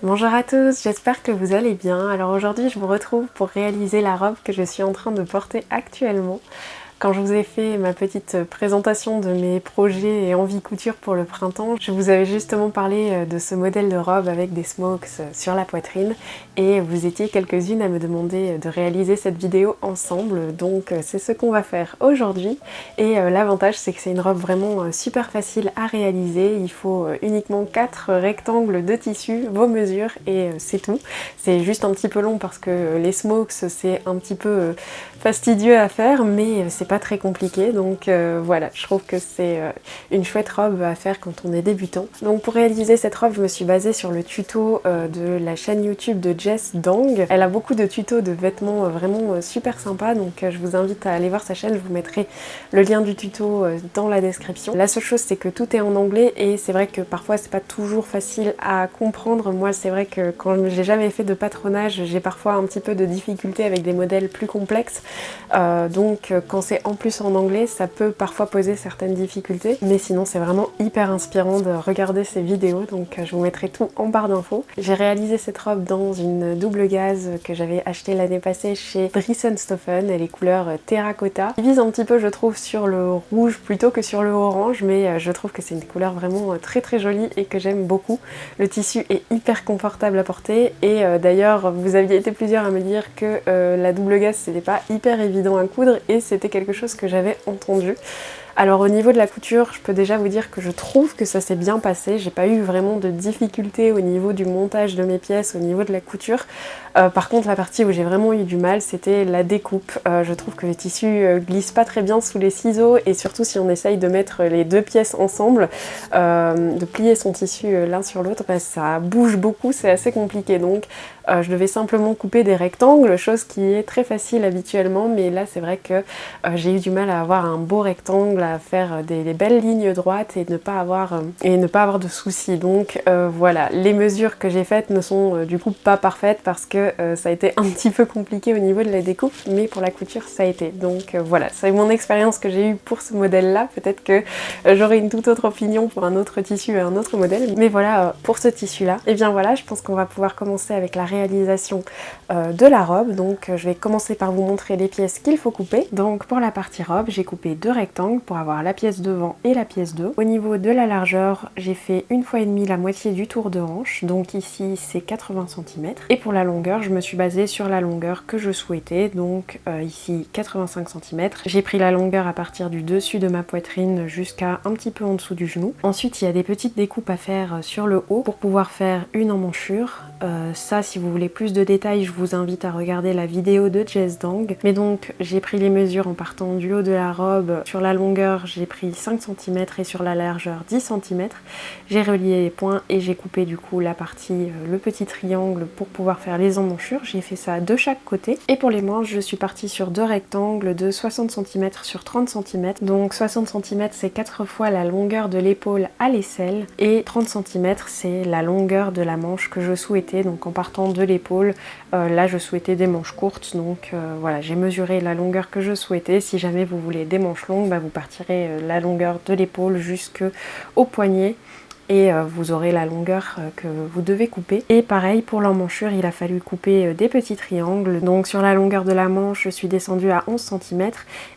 Bonjour à tous, j'espère que vous allez bien. Alors aujourd'hui je vous retrouve pour réaliser la robe que je suis en train de porter actuellement. Quand je vous ai fait ma petite présentation de mes projets et envies couture pour le printemps, je vous avais justement parlé de ce modèle de robe avec des smokes sur la poitrine et vous étiez quelques-unes à me demander de réaliser cette vidéo ensemble, donc c'est ce qu'on va faire aujourd'hui. Et l'avantage c'est que c'est une robe vraiment super facile à réaliser, il faut uniquement 4 rectangles de tissu, vos mesures et c'est tout. C'est juste un petit peu long parce que les smokes c'est un petit peu fastidieux à faire, mais c'est pas très compliqué, donc voilà, je trouve que c'est une chouette robe à faire quand on est débutant. Donc pour réaliser cette robe, je me suis basée sur le tuto de la chaîne YouTube de Jess Dang. Elle a beaucoup de tutos de vêtements vraiment super sympas, donc je vous invite à aller voir sa chaîne, je vous mettrai le lien du tuto dans la description. La seule chose c'est que tout est en anglais et c'est vrai que parfois c'est pas toujours facile à comprendre. Moi c'est vrai que quand j'ai jamais fait de patronage, j'ai parfois un petit peu de difficulté avec des modèles plus complexes. Donc quand c'est en plus en anglais, ça peut parfois poser certaines difficultés, mais sinon c'est vraiment hyper inspirant de regarder ces vidéos, donc je vous mettrai tout en barre d'infos. J'ai réalisé cette robe dans une double gaze que j'avais achetée l'année passée chez Dries&Stoffen, elle est couleur terracotta. Il vise un petit peu je trouve sur le rouge plutôt que sur le orange, mais je trouve que c'est une couleur vraiment très très jolie et que j'aime beaucoup. Le tissu est hyper confortable à porter et d'ailleurs vous aviez été plusieurs à me dire que la double gaze c'était pas hyper évident à coudre et c'était quelque chose que j'avais entendu. Alors au niveau de la couture, je peux déjà vous dire que je trouve que ça s'est bien passé. J'ai pas eu vraiment de difficultés au niveau du montage de mes pièces, au niveau de la couture. Par contre, la partie où j'ai vraiment eu du mal, c'était la découpe. Je trouve que le tissu glisse pas très bien sous les ciseaux et surtout si on essaye de mettre les deux pièces ensemble, de plier son tissu l'un sur l'autre, bah, ça bouge beaucoup, c'est assez compliqué. Donc je devais simplement couper des rectangles, chose qui est très facile habituellement, mais là c'est vrai que j'ai eu du mal à avoir un beau rectangle, à faire des belles lignes droites et ne pas avoir de soucis. Donc voilà, les mesures que j'ai faites ne sont du coup pas parfaites parce que ça a été un petit peu compliqué au niveau de la découpe, mais pour la couture ça a été. Donc voilà, c'est mon expérience que j'ai eue pour ce modèle-là. Peut-être que j'aurai une toute autre opinion pour un autre tissu et un autre modèle, mais voilà, pour ce tissu-là, et bien voilà, je pense qu'on va pouvoir commencer avec la réalisation de la robe. Donc je vais commencer par vous montrer les pièces qu'il faut couper. Donc pour la partie robe, j'ai coupé deux rectangles pour avoir la pièce devant et la pièce de haut. Au niveau de la largeur, j'ai fait 1,5 fois la moitié du tour de hanche, donc ici c'est 80 cm. Et pour la longueur, je me suis basée sur la longueur que je souhaitais, donc ici 85 cm. J'ai pris la longueur à partir du dessus de ma poitrine jusqu'à un petit peu en dessous du genou. Ensuite, il y a des petites découpes à faire sur le haut pour pouvoir faire une emmanchure. Ça, si vous voulez plus de détails, je vous invite à regarder la vidéo de Jess Dang. Mais donc, j'ai pris les mesures en partant du haut de la robe. Sur la longueur, j'ai pris 5 cm et sur la largeur 10 cm. J'ai relié les points et j'ai coupé du coup la partie, le petit triangle pour pouvoir faire les emmanchures. J'ai fait ça de chaque côté. Et pour les manches, je suis partie sur deux rectangles de 60 cm sur 30 cm. Donc 60 cm, c'est 4 fois la longueur de l'épaule à l'aisselle. Et 30 cm, c'est la longueur de la manche que je souhaitais. Donc en partant de l'épaule, là je souhaitais des manches courtes, donc voilà, j'ai mesuré la longueur que je souhaitais. Si jamais vous voulez des manches longues, bah, vous partirez la longueur de l'épaule jusqu'au poignet et vous aurez la longueur que vous devez couper. Et pareil pour l'emmanchure, il a fallu couper des petits triangles. Donc sur la longueur de la manche, je suis descendue à 11 cm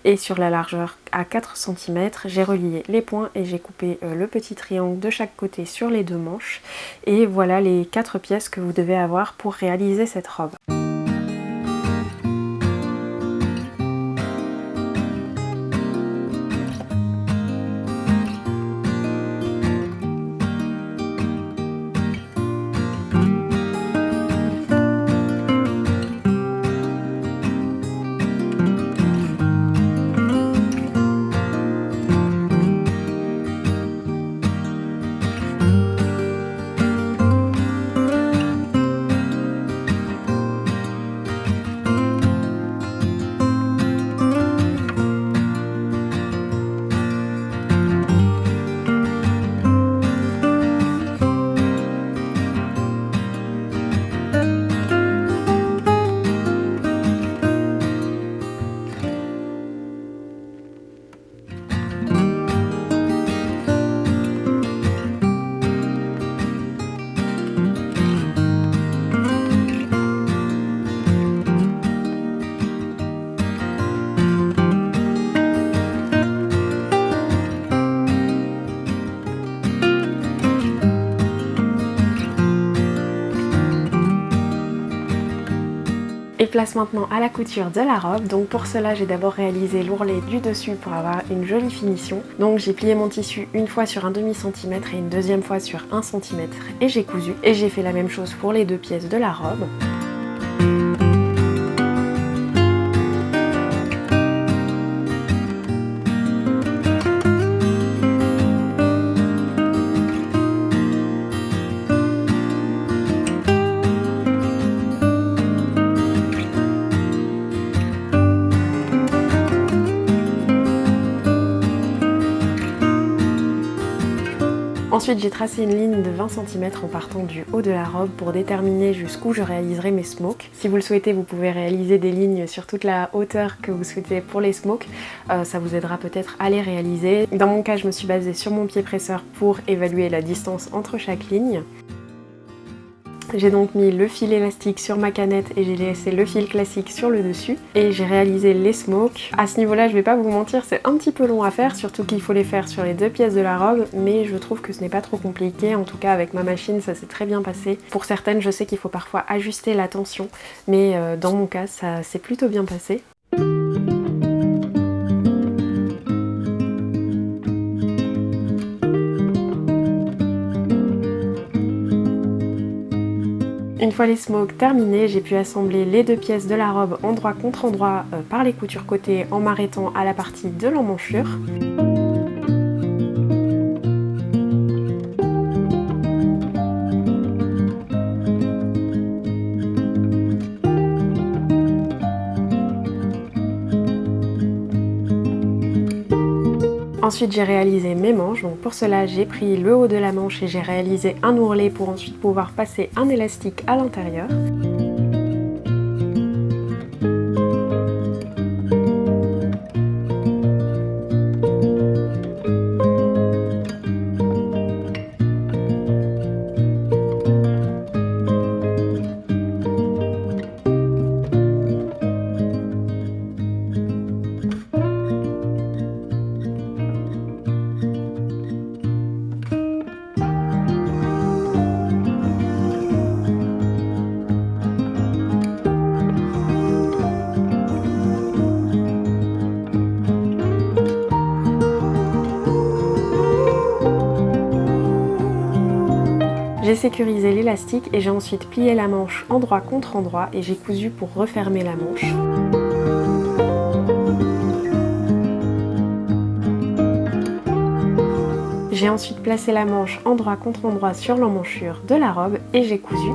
et sur la largeur à 4 cm. J'ai relié les points et j'ai coupé le petit triangle de chaque côté sur les deux manches. Et voilà les 4 pièces que vous devez avoir pour réaliser cette robe. place maintenant à la couture de la robe. Donc pour cela j'ai d'abord réalisé l'ourlet du dessus pour avoir une jolie finition. Donc j'ai plié mon tissu une fois sur un demi-centimètre et une deuxième fois sur 1 cm et j'ai cousu. Et j'ai fait la même chose pour les 2 pièces de la robe. Ensuite j'ai tracé une ligne de 20 cm en partant du haut de la robe pour déterminer jusqu'où je réaliserai mes smokes. Si vous le souhaitez, vous pouvez réaliser des lignes sur toute la hauteur que vous souhaitez pour les smokes. Ça vous aidera peut-être à les réaliser. Dans mon cas, je me suis basée sur mon pied presseur pour évaluer la distance entre chaque ligne. J'ai donc mis le fil élastique sur ma canette et j'ai laissé le fil classique sur le dessus et j'ai réalisé les smokes. À ce niveau-là, je vais pas vous mentir, c'est un petit peu long à faire, surtout qu'il faut les faire sur les 2 pièces de la robe, mais je trouve que ce n'est pas trop compliqué. En tout cas, avec ma machine, ça s'est très bien passé. Pour certaines, je sais qu'il faut parfois ajuster la tension, mais dans mon cas, ça s'est plutôt bien passé. Une fois les smokes terminés, j'ai pu assembler les 2 pièces de la robe endroit contre endroit par les coutures côté en m'arrêtant à la partie de l'emmanchure. Ensuite j'ai réalisé mes manches, donc pour cela j'ai pris le haut de la manche et j'ai réalisé un ourlet pour ensuite pouvoir passer un élastique à l'intérieur. J'ai sécurisé l'élastique et j'ai ensuite plié la manche endroit contre endroit et j'ai cousu pour refermer la manche. J'ai ensuite placé la manche endroit contre endroit sur l'emmanchure de la robe et j'ai cousu.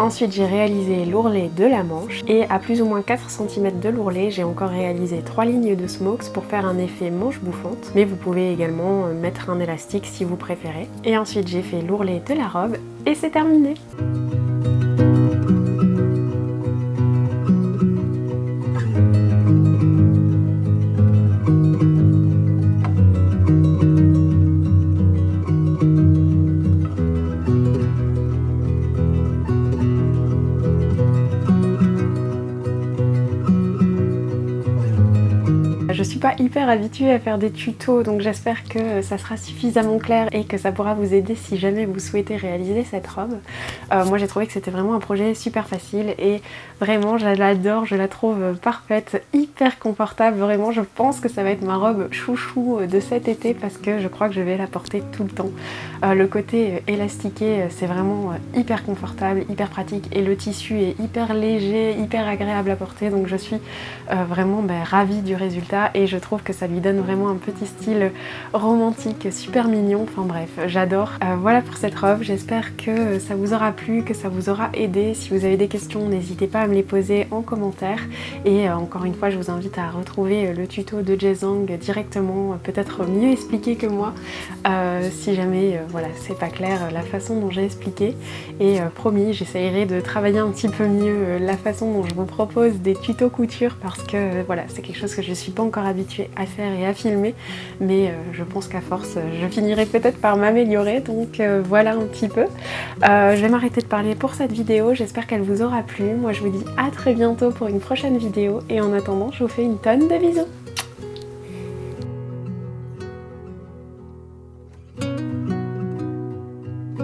Ensuite j'ai réalisé l'ourlet de la manche et à plus ou moins 4 cm de l'ourlet j'ai encore réalisé 3 lignes de smokes pour faire un effet manche bouffante, mais vous pouvez également mettre un élastique si vous préférez. Et ensuite j'ai fait l'ourlet de la robe et c'est terminé. Je suis pas hyper habituée à faire des tutos, donc j'espère que ça sera suffisamment clair et que ça pourra vous aider si jamais vous souhaitez réaliser cette robe. Moi j'ai trouvé que c'était vraiment un projet super facile et vraiment je l'adore, je la trouve parfaite, hyper confortable, vraiment je pense que ça va être ma robe chouchou de cet été parce que je crois que je vais la porter tout le temps. Le côté élastiqué c'est vraiment hyper confortable, hyper pratique et le tissu est hyper léger, hyper agréable à porter, donc je suis vraiment ravie du résultat et je trouve que ça lui donne vraiment un petit style romantique super mignon, enfin bref j'adore. Voilà pour cette robe, j'espère que ça vous aura plu, que ça vous aura aidé. Si vous avez des questions n'hésitez pas à me les poser en commentaire et encore une fois je vous invite à retrouver le tuto de Jezang directement, peut-être mieux expliqué que moi si jamais voilà c'est pas clair la façon dont j'ai expliqué et promis j'essayerai de travailler un petit peu mieux la façon dont je vous propose des tutos couture parce que voilà c'est quelque chose que je suis pas encore habituée à faire et à filmer, mais je pense qu'à force je finirai peut-être par m'améliorer, donc voilà un petit peu. Je vais m'arrêter arrêter de parler pour cette vidéo, j'espère qu'elle vous aura plu. Moi je vous dis à très bientôt pour une prochaine vidéo et en attendant je vous fais une tonne de bisous.